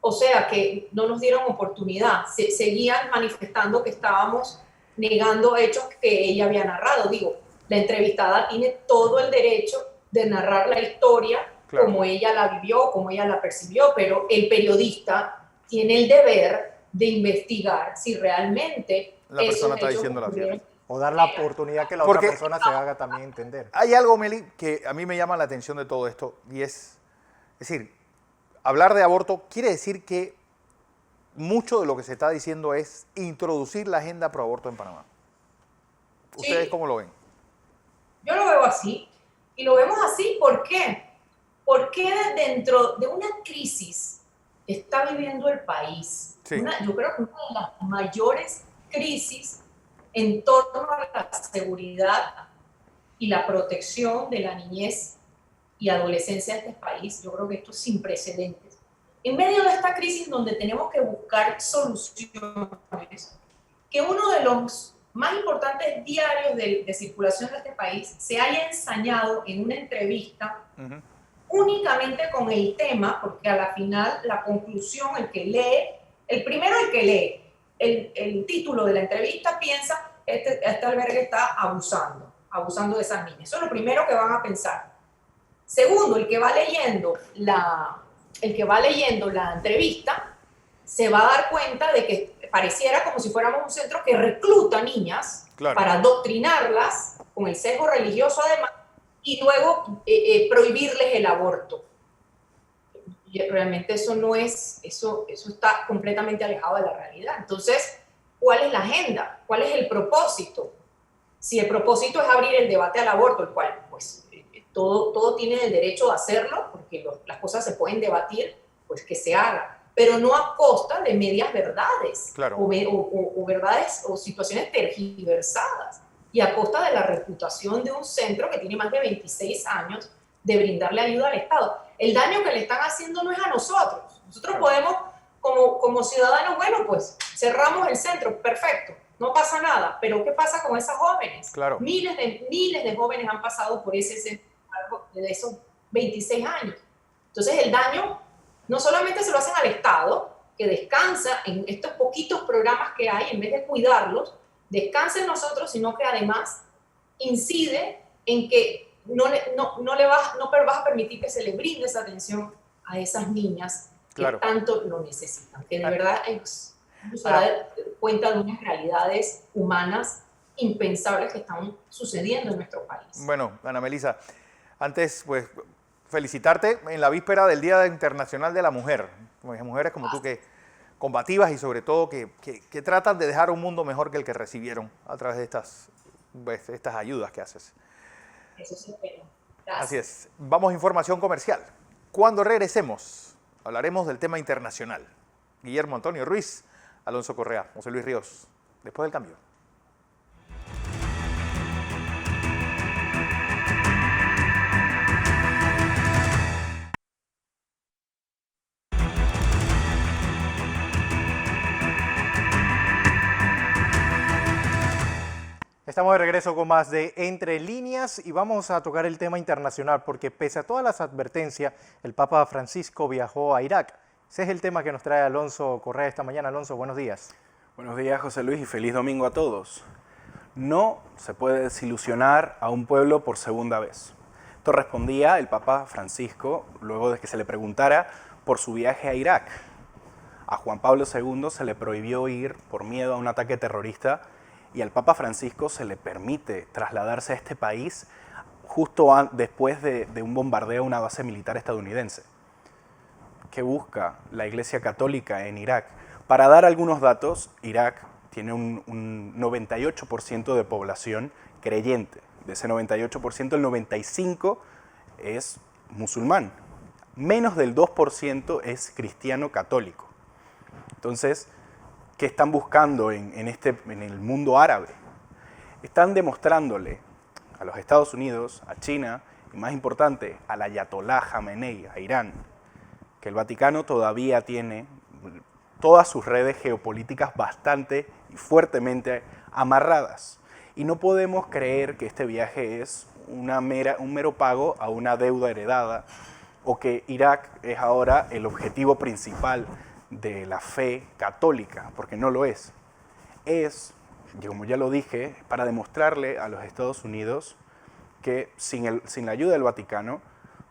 O sea que no nos dieron oportunidad, seguían manifestando que estábamos negando hechos que ella había narrado. Digo, la entrevistada tiene todo el derecho de narrar la historia como ella la vivió, como ella la percibió, pero el periodista tiene el deber de investigar si realmente la persona está diciendo la verdad. O dar la oportunidad que la otra persona se haga también entender. Hay algo, Meli, que a mí me llama la atención de todo esto, y es decir, hablar de aborto quiere decir que mucho de lo que se está diciendo es introducir la agenda pro aborto en Panamá. ¿Ustedes cómo lo ven? Yo lo veo así. Y lo vemos así, ¿por qué? Porque dentro de una crisis que está viviendo el país, yo creo que una de las mayores crisis en torno a la seguridad y la protección de la niñez y adolescencia de este país, yo creo que esto es sin precedentes. En medio de esta crisis donde tenemos que buscar soluciones, que uno de los más importantes diarios de circulación de este país se haya ensañado en una entrevista únicamente con el tema, porque a la final la conclusión, el primero que lee el título de la entrevista piensa, este albergue está abusando de esas niñas. Eso es lo primero que van a pensar. Segundo, el que va leyendo la entrevista se va a dar cuenta de que pareciera como si fuéramos un centro que recluta niñas para adoctrinarlas con el sesgo religioso además, y luego prohibirles el aborto. Y realmente eso no es, eso está completamente alejado de la realidad. Entonces, ¿cuál es la agenda? ¿Cuál es el propósito? Si el propósito es abrir el debate al aborto, el cual pues todo tiene el derecho de hacerlo, porque las cosas se pueden debatir, pues que se haga, pero no a costa de medias verdades, o verdades o situaciones tergiversadas, y a costa de la reputación de un centro que tiene más de 26 años de brindarle ayuda al Estado. El daño que le están haciendo no es a nosotros. Nosotros podemos, como ciudadanos, bueno, pues cerramos el centro, perfecto, no pasa nada, pero ¿qué pasa con esas jóvenes? Miles de jóvenes han pasado por ese centro de esos 26 años. Entonces el daño no solamente se lo hacen al Estado, que descansa en estos poquitos programas que hay, en vez de cuidarlos, descansa en nosotros, sino que además incide en que no vas a permitir que se le brinde esa atención a esas niñas que tanto lo necesitan, que de verdad se da cuenta de unas realidades humanas impensables que están sucediendo en nuestro país. Bueno, Ana Melisa, antes pues felicitarte en la víspera del Día Internacional de la Mujer. Mujeres como tú que combativas y sobre todo que tratan de dejar un mundo mejor que el que recibieron a través de estas ayudas que haces. Eso se espera. Gracias. Así es. Vamos a información comercial. Cuando regresemos, hablaremos del tema internacional. Guillermo Antonio Ruiz, Alonso Correa, José Luis Ríos. Después del cambio. Estamos de regreso con más de Entre Líneas y vamos a tocar el tema internacional porque pese a todas las advertencias, el Papa Francisco viajó a Irak. Ese es el tema que nos trae Alonso Correa esta mañana. Alonso, buenos días. Buenos días, José Luis, y feliz domingo a todos. No se puede desilusionar a un pueblo por segunda vez. Esto respondía el Papa Francisco luego de que se le preguntara por su viaje a Irak. A Juan Pablo II se le prohibió ir por miedo a un ataque terrorista y al Papa Francisco se le permite trasladarse a este país justo después de un bombardeo a una base militar estadounidense. ¿Qué busca la Iglesia Católica en Irak? Para dar algunos datos, Irak tiene un 98% de población creyente. De ese 98%, el 95% es musulmán. Menos del 2% es cristiano católico. Entonces, ¿qué están buscando en el mundo árabe? Están demostrándole a los Estados Unidos, a China y, más importante, al Ayatolá Jamenei, a Irán, que el Vaticano todavía tiene todas sus redes geopolíticas bastante y fuertemente amarradas. Y no podemos creer que este viaje es un mero pago a una deuda heredada o que Irak es ahora el objetivo principal de la fe católica, porque no lo es. Es, como ya lo dije, para demostrarle a los Estados Unidos que sin la ayuda del Vaticano,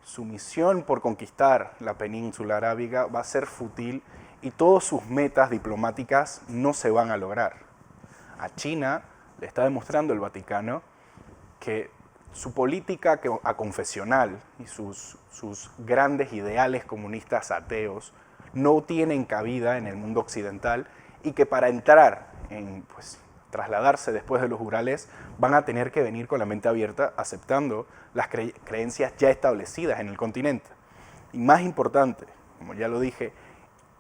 su misión por conquistar la península arábiga va a ser fútil y todas sus metas diplomáticas no se van a lograr. A China le está demostrando el Vaticano que su política aconfesional y sus grandes ideales comunistas ateos no tienen cabida en el mundo occidental y que para entrar trasladarse después de los Urales van a tener que venir con la mente abierta aceptando las creencias ya establecidas en el continente. Y más importante, como ya lo dije,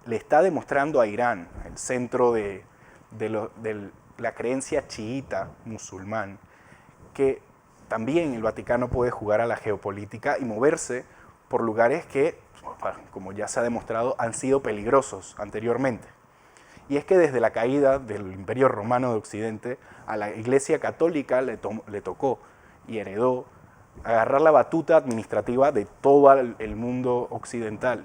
le está demostrando a Irán, el centro de la creencia chiita musulmán, que también el Vaticano puede jugar a la geopolítica y moverse por lugares que, como ya se ha demostrado, han sido peligrosos anteriormente. Y es que desde la caída del Imperio Romano de Occidente, a la Iglesia Católica le tocó y heredó agarrar la batuta administrativa de todo el mundo occidental.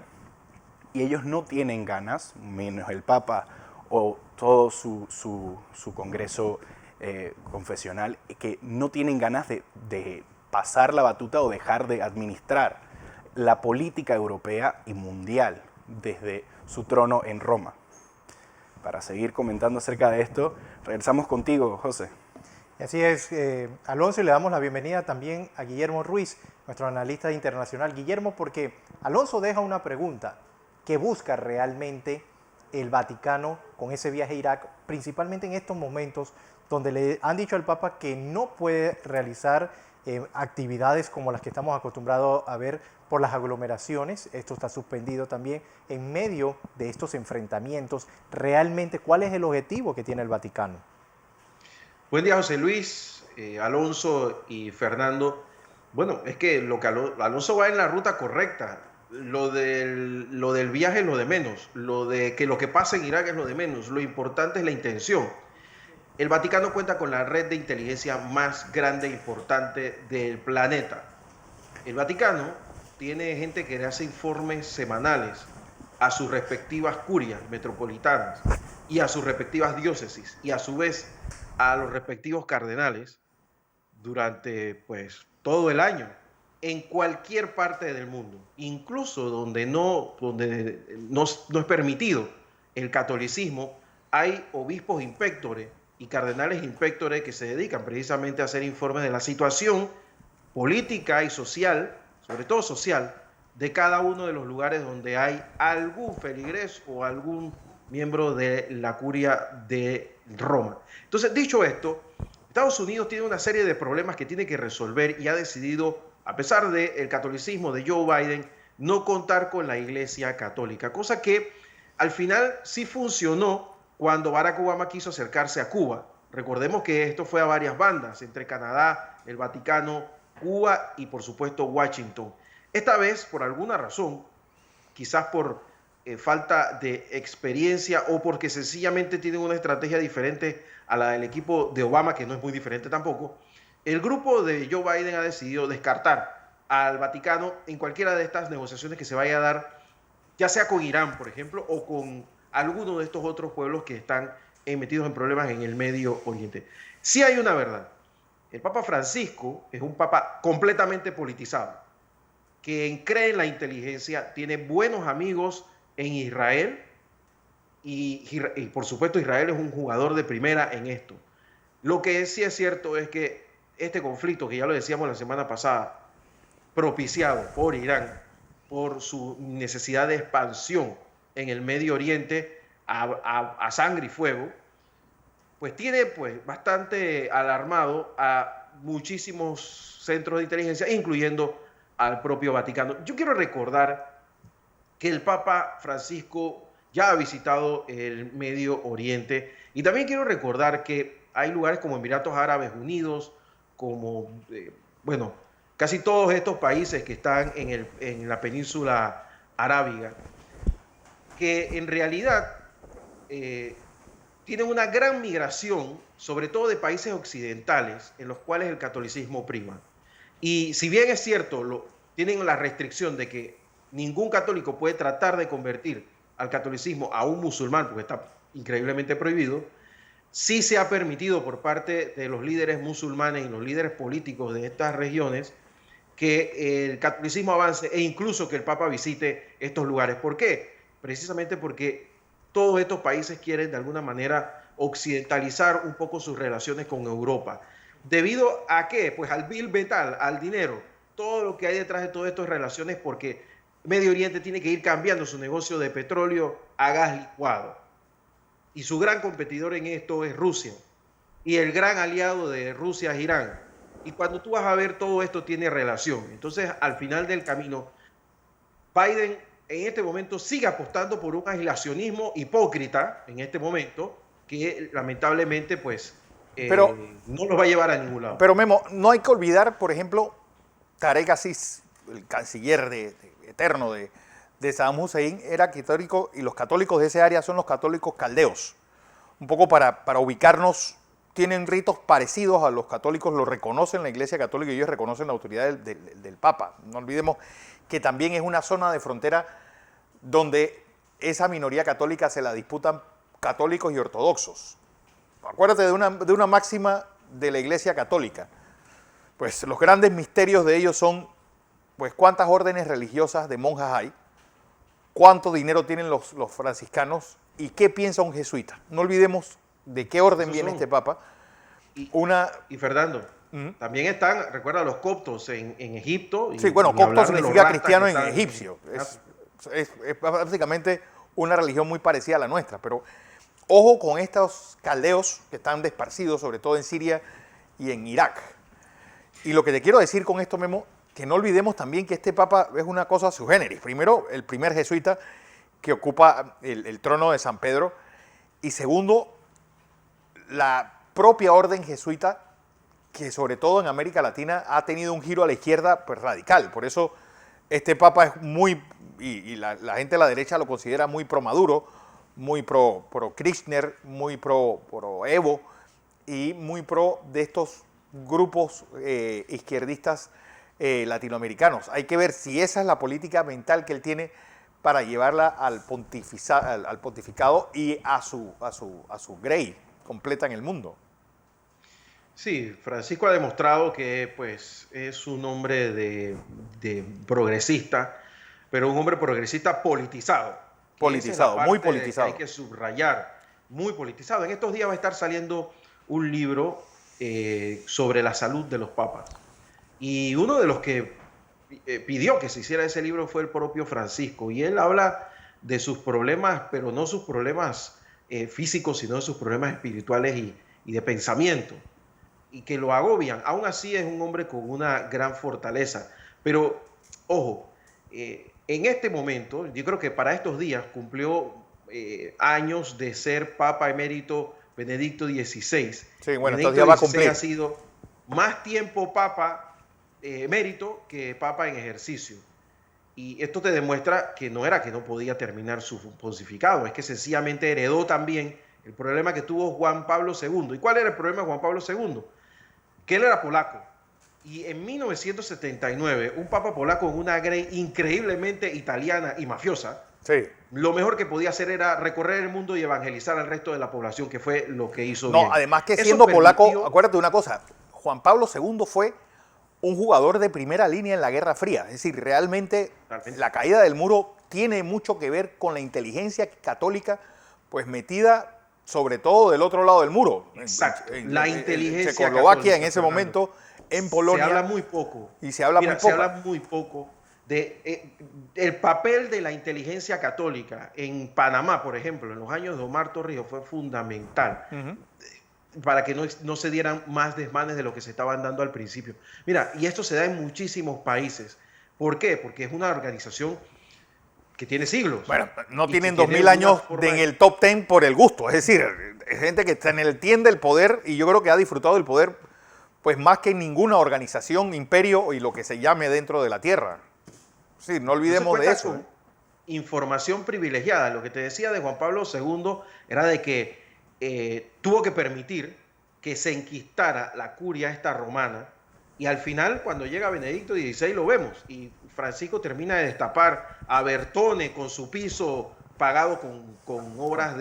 Y ellos no tienen ganas, menos el Papa o todo su congreso confesional, que no tienen ganas de pasar la batuta o dejar de administrar la política europea y mundial desde su trono en Roma. Para seguir comentando acerca de esto, regresamos contigo, José. Así es, Alonso, y le damos la bienvenida también a Guillermo Ruiz, nuestro analista internacional. Guillermo, porque Alonso deja una pregunta: ¿qué busca realmente el Vaticano con ese viaje a Irak, principalmente en estos momentos donde le han dicho al Papa que no puede realizar actividades como las que estamos acostumbrados a ver por las aglomeraciones? Esto está suspendido también en medio de estos enfrentamientos. ¿Realmente cuál es el objetivo que tiene el Vaticano? Buen día, José Luis, Alonso y Fernando. Bueno, es que Alonso va en la ruta correcta. Lo del viaje es lo de menos. Lo que pasa en Irak es lo de menos. Lo importante es la intención. El Vaticano cuenta con la red de inteligencia más grande e importante del planeta. El Vaticano tiene gente que le hace informes semanales a sus respectivas curias metropolitanas y a sus respectivas diócesis y a su vez a los respectivos cardenales durante todo el año en cualquier parte del mundo, incluso donde no es permitido el catolicismo. Hay obispos inspectores y cardenales inspectores que se dedican precisamente a hacer informes de la situación política y social, sobre todo social, de cada uno de los lugares donde hay algún feligrés o algún miembro de la curia de Roma. Entonces, dicho esto, Estados Unidos tiene una serie de problemas que tiene que resolver y ha decidido, a pesar del catolicismo de Joe Biden, no contar con la Iglesia Católica, cosa que al final sí funcionó cuando Barack Obama quiso acercarse a Cuba. Recordemos que esto fue a varias bandas, entre Canadá, el Vaticano, Cuba y por supuesto Washington. Esta vez, por alguna razón, quizás por falta de experiencia o porque sencillamente tienen una estrategia diferente a la del equipo de Obama, que no es muy diferente tampoco, el grupo de Joe Biden ha decidido descartar al Vaticano en cualquiera de estas negociaciones que se vaya a dar, ya sea con Irán, por ejemplo, o con alguno de estos otros pueblos que están metidos en problemas en el Medio Oriente. Sí hay una verdad. El Papa Francisco es un papa completamente politizado, que cree en la inteligencia, tiene buenos amigos en Israel y por supuesto Israel es un jugador de primera en esto. Lo que sí es cierto es que este conflicto, que ya lo decíamos la semana pasada, propiciado por Irán, por su necesidad de expansión en el Medio Oriente a sangre y fuego, pues tiene pues bastante alarmado a muchísimos centros de inteligencia, incluyendo al propio Vaticano. Yo quiero recordar que el Papa Francisco ya ha visitado el Medio Oriente y también quiero recordar que hay lugares como Emiratos Árabes Unidos, como, bueno, casi todos estos países que están en la península arábiga, que en realidad tienen una gran migración, sobre todo de países occidentales, en los cuales el catolicismo prima. Y si bien es cierto, tienen la restricción de que ningún católico puede tratar de convertir al catolicismo a un musulmán, porque está increíblemente prohibido, sí se ha permitido por parte de los líderes musulmanes y los líderes políticos de estas regiones que el catolicismo avance e incluso que el Papa visite estos lugares. ¿Por qué? Precisamente porque todos estos países quieren de alguna manera occidentalizar un poco sus relaciones con Europa. ¿Debido a qué? Pues al bill metal, al dinero, todo lo que hay detrás de todas estas relaciones, porque Medio Oriente tiene que ir cambiando su negocio de petróleo a gas licuado. Y su gran competidor en esto es Rusia. Y el gran aliado de Rusia es Irán. Y cuando tú vas a ver, todo esto tiene relación. Entonces, al final del camino, Biden en este momento sigue apostando por un aislacionismo hipócrita, en este momento, que lamentablemente pues no nos va a llevar a ningún lado. Pero Memo, no hay que olvidar, por ejemplo, Tarek Aziz, el canciller eterno de Saddam Hussein, era católico, y los católicos de esa área son los católicos caldeos. Un poco para ubicarnos, tienen ritos parecidos a los católicos, lo reconocen la Iglesia Católica y ellos reconocen la autoridad del Papa. No olvidemos que también es una zona de frontera donde esa minoría católica se la disputan católicos y ortodoxos. Acuérdate de una máxima de la Iglesia Católica. Pues los grandes misterios de ellos son, pues, cuántas órdenes religiosas de monjas hay, cuánto dinero tienen los franciscanos y qué piensa un jesuita. No olvidemos de qué orden viene este Papa. Y Fernando, también están, recuerda, los coptos en Egipto. Sí, bueno, copto significa cristiano en egipcio. Es básicamente una religión muy parecida a la nuestra, pero ojo con estos caldeos que están desparcidos, sobre todo en Siria y en Irak. Y lo que te quiero decir con esto, Memo, que no olvidemos también que este Papa es una cosa sui generis. Primero, el primer jesuita que ocupa el trono de San Pedro, y segundo, la propia orden jesuita, que sobre todo en América Latina ha tenido un giro a la izquierda pues radical. Por eso este Papa es muy, y la gente de la derecha lo considera muy pro Maduro, muy pro Kirchner, muy pro Evo y muy pro de estos grupos izquierdistas latinoamericanos. Hay que ver si esa es la política mental que él tiene para llevarla al pontificado y a su grey completa en el mundo. Sí, Francisco ha demostrado que pues, es un hombre de progresista, pero un hombre progresista politizado. Politizado, muy politizado. Hay que subrayar, muy politizado. En estos días va a estar saliendo un libro sobre la salud de los papas. Y uno de los que pidió que se hiciera ese libro fue el propio Francisco. Y él habla de sus problemas, pero no sus problemas físicos, sino de sus problemas espirituales y de pensamiento, y que lo agobian. Aún así es un hombre con una gran fortaleza. Pero, ojo, en este momento, yo creo que para estos días cumplió años de ser Papa Emérito Benedicto XVI. Sí, bueno, Benedicto entonces ya va a XVI cumplir. ha sido más tiempo Papa emérito que Papa en ejercicio. Y esto te demuestra que no era que no podía terminar su pontificado, es que sencillamente heredó también el problema que tuvo Juan Pablo II. ¿Y cuál era el problema de Juan Pablo II? Que él era polaco. Y en 1979, un papa polaco con una grey increíblemente italiana y mafiosa, Sí. lo mejor que podía hacer era recorrer el mundo y evangelizar al resto de la población, que fue lo que hizo No, bien. además que Eso siendo polaco, permitió- acuérdate de una cosa, Juan Pablo II fue un jugador de primera línea en la Guerra Fría. Es decir, realmente Totalmente. la caída del muro tiene mucho que ver con la inteligencia católica, pues metida sobre todo del otro lado del muro. Exacto, la inteligencia Checoslovaquia católica, en ese Fernando. momento, en Polonia. Se habla muy poco. Y se habla muy Se poco. habla muy poco de el papel de la inteligencia católica en Panamá, por ejemplo, en los años de Omar Torrijos fue fundamental para que no se dieran más desmanes de lo que se estaban dando al principio. Mira, y esto se da en muchísimos países. ¿Por qué? Porque es una organización que tiene siglos. Bueno, no Y tienen que tiene 2000 una años forma en el top 10 por el gusto. Es decir, es gente que entiende el poder y yo creo que ha disfrutado del poder pues más que ninguna organización, imperio y lo que se llame dentro de la tierra. Sí, no olvidemos de Entonces, eso. cuenta con información privilegiada. Lo que te decía de Juan Pablo II era de que tuvo que permitir que se enquistara la curia esta romana, y al final cuando llega Benedicto XVI lo vemos, y Francisco termina de destapar a Bertone con su piso pagado con obras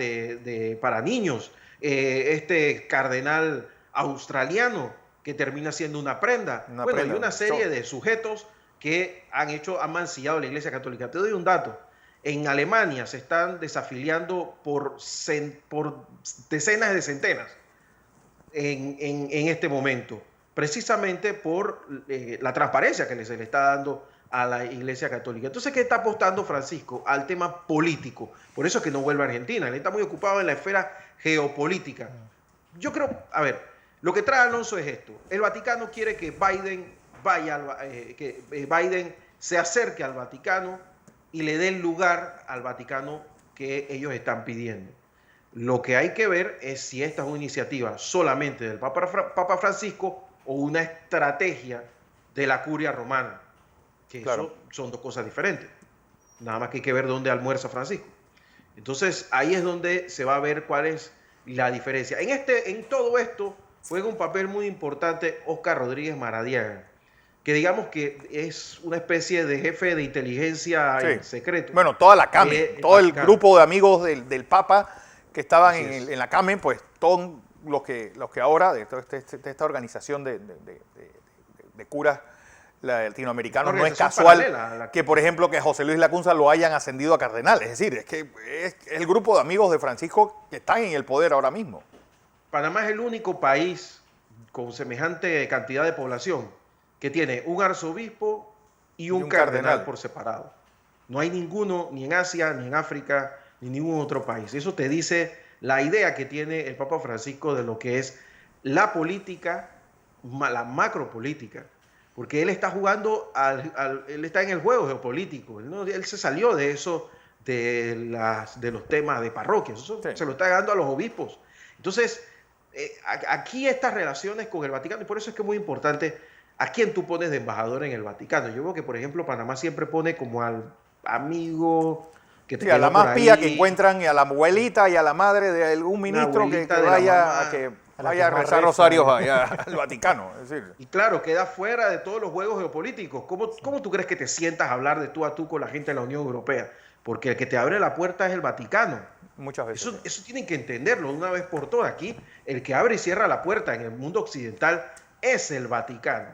para niños, este cardenal australiano que termina siendo una prenda, y una serie de sujetos que han mancillado la Iglesia Católica. Te doy un dato. En Alemania se están desafiliando por decenas de centenas en este momento, precisamente por la transparencia que se le está dando a la Iglesia Católica. Entonces, ¿qué está apostando Francisco? Al tema político. Por eso es que no vuelve a Argentina. Él está muy ocupado en la esfera geopolítica. Yo creo, a ver, lo que trae Alonso es esto. El Vaticano quiere que Biden se acerque al Vaticano y le dé el lugar al Vaticano que ellos están pidiendo. Lo que hay que ver es si esta es una iniciativa solamente del Papa Francisco o una estrategia de la curia romana, que Claro. eso son dos cosas diferentes. Nada más que hay que ver dónde almuerza Francisco. Entonces ahí es donde se va a ver cuál es la diferencia. En todo esto juega un papel muy importante Óscar Rodríguez Maradiaga, que digamos que es una especie de jefe de inteligencia en secreto. Bueno, toda la CAME, todo el Vaticano. grupo de amigos del Papa que estaban Así es. en la CAME, pues todos los que ahora, de esta organización de curas latinoamericanos, no es Organización casual paralela a la- que, por ejemplo, que a José Luis Lacunza lo hayan ascendido a cardenal. Es decir, es que es el grupo de amigos de Francisco que están en el poder ahora mismo. Panamá es el único país con semejante cantidad de población que tiene un arzobispo y un cardenal por separado. No hay ninguno, ni en Asia, ni en África, ni ningún otro país. Eso te dice la idea que tiene el Papa Francisco de lo que es la política, la macropolítica, porque él está jugando, él está en el juego geopolítico. Él se salió de eso, de los temas de parroquias. Eso Sí. se lo está dando a los obispos. Entonces, aquí estas relaciones con el Vaticano, y por eso es que es muy importante a quién tú pones de embajador en el Vaticano. Yo veo que, por ejemplo, Panamá siempre pone como al amigo que te Sí, a la quedó por más pía ahí, que encuentran, y a la abuelita y a la madre de algún ministro que abuelita de la vaya mamá. a que A la vaya a que más rezar reza. rosarios allá al Vaticano. Es decir, Y claro, queda fuera de todos los juegos geopolíticos. ¿Cómo tú crees que te sientas a hablar de tú a tú con la gente de la Unión Europea? Porque el que te abre la puerta es el Vaticano. muchas veces. Eso tienen que entenderlo de una vez por todas. Aquí, el que abre y cierra la puerta en el mundo occidental es el Vaticano.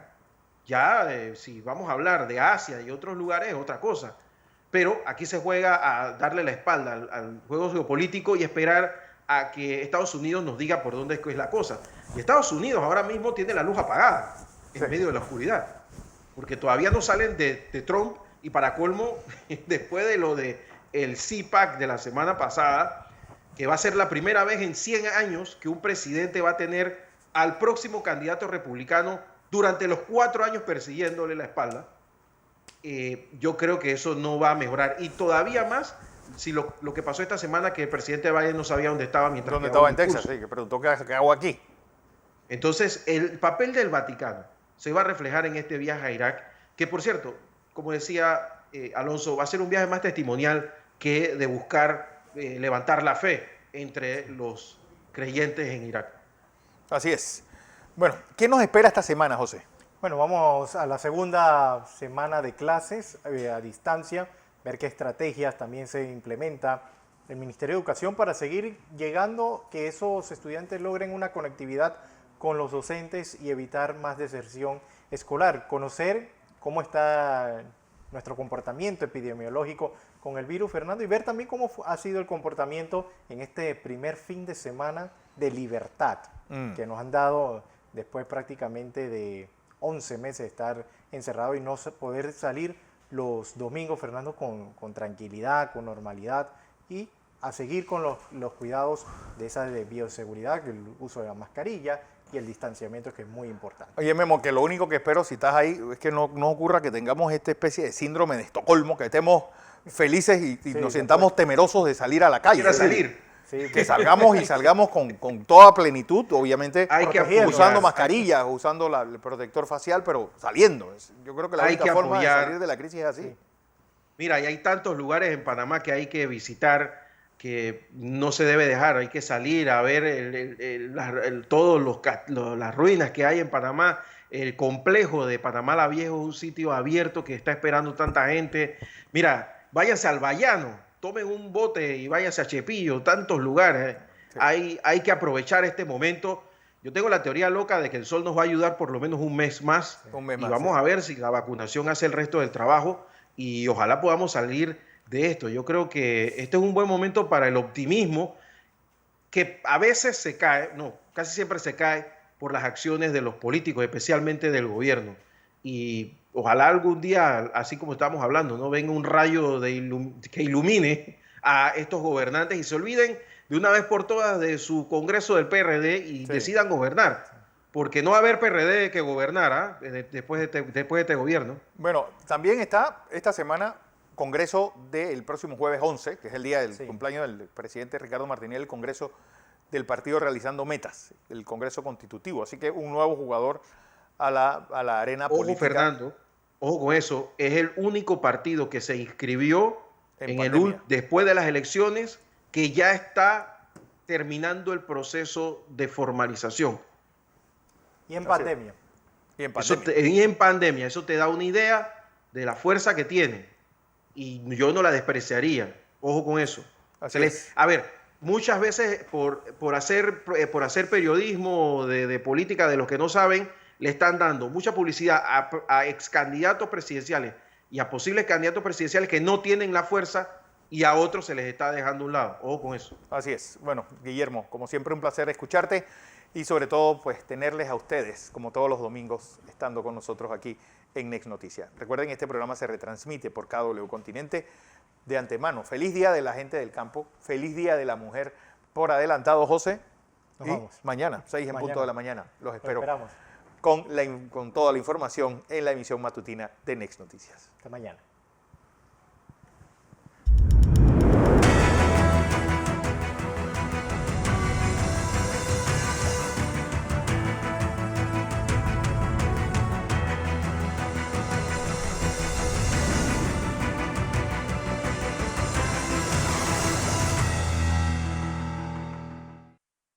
Ya, si vamos a hablar de Asia y otros lugares, es otra cosa. Pero aquí se juega a darle la espalda al juego geopolítico y esperar a que Estados Unidos nos diga por dónde es la cosa. Y Estados Unidos ahora mismo tiene la luz apagada en medio de la oscuridad, porque todavía no salen de Trump, y para colmo, después de lo de el CPAC de la semana pasada, que va a ser la primera vez en 100 años que un presidente va a tener al próximo candidato republicano durante los 4 años persiguiéndole la espalda, yo creo que eso no va a mejorar. Y todavía más, si lo que pasó esta semana, que el presidente Biden no sabía dónde estaba mientras ¿Dónde estaba en Texas? Sí, que preguntó qué hago aquí. Entonces, el papel del Vaticano se va a reflejar en este viaje a Irak, que por cierto, como decía Alonso, va a ser un viaje más testimonial que de buscar levantar la fe entre los creyentes en Irak. Así es. Bueno, ¿qué nos espera esta semana, José? Bueno, vamos a la segunda semana de clases a distancia, ver qué estrategias también se implementa el Ministerio de Educación para seguir llegando, que esos estudiantes logren una conectividad con los docentes y evitar más deserción escolar. Conocer cómo está nuestro comportamiento epidemiológico con el virus, Fernando, y ver también cómo ha sido el comportamiento en este primer fin de semana de libertad que nos han dado después prácticamente de 11 meses de estar encerrado y no poder salir los domingos, Fernando, con tranquilidad, con normalidad y a seguir con los cuidados de esa de bioseguridad, el uso de la mascarilla y el distanciamiento, que es muy importante. Oye, Memo, que lo único que espero, si estás ahí, es que no ocurra que tengamos esta especie de síndrome de Estocolmo, que estemos felices y sí, nos sintamos temerosos de salir a la calle. Quiero salir. Sí, que salgamos con toda plenitud, obviamente hay que usando mascarillas, usando el protector facial, pero saliendo. Yo creo que la única forma de salir de la crisis es así. Sí. Mira, y hay tantos lugares en Panamá que hay que visitar, que no se debe dejar, hay que salir a ver todas las ruinas que hay en Panamá. El complejo de Panamá la Vieja es un sitio abierto que está esperando tanta gente. Mira, váyanse al Bayano, tomen un bote y váyanse a Chepillo, tantos lugares. Sí. Hay que aprovechar este momento. Yo tengo la teoría loca de que el sol nos va a ayudar por lo menos un mes más. Sí. Y vamos a ver si la vacunación hace el resto del trabajo y ojalá podamos salir de esto. Yo creo que este es un buen momento para el optimismo, que a veces se cae, no, casi siempre se cae por las acciones de los políticos, especialmente del gobierno. Y ojalá algún día, así como estamos hablando, no venga un rayo que ilumine a estos gobernantes y se olviden de una vez por todas de su congreso del PRD y decidan gobernar. Porque no va a haber PRD que gobernara después de este gobierno. Bueno, también está esta semana congreso del próximo jueves 11, que es el día del cumpleaños del presidente Ricardo Martinelli, el congreso del partido realizando metas, el congreso constitutivo. Así que un nuevo jugador a la arena política. Ojo, Fernando, ojo con eso, es el único partido que se inscribió después de las elecciones que ya está terminando el proceso de formalización. Y en pandemia. Y en pandemia. Eso te da una idea de la fuerza que tiene. Y yo no la despreciaría. Ojo con eso. A ver, muchas veces por hacer periodismo de política de los que no saben, le están dando mucha publicidad a ex candidatos presidenciales y a posibles candidatos presidenciales que no tienen la fuerza, y a otros se les está dejando a un lado. Ojo con eso. Así es. Bueno, Guillermo, como siempre un placer escucharte y sobre todo pues tenerles a ustedes, como todos los domingos, estando con nosotros aquí en Next Noticias. Recuerden, este programa se retransmite por KW Continente. De antemano, feliz día de la gente del campo, feliz día de la mujer por adelantado, José. Nos vamos. Mañana, 6 en punto de la mañana, los espero. Lo esperamos. Con toda la información en la emisión matutina de Next Noticias. Hasta mañana.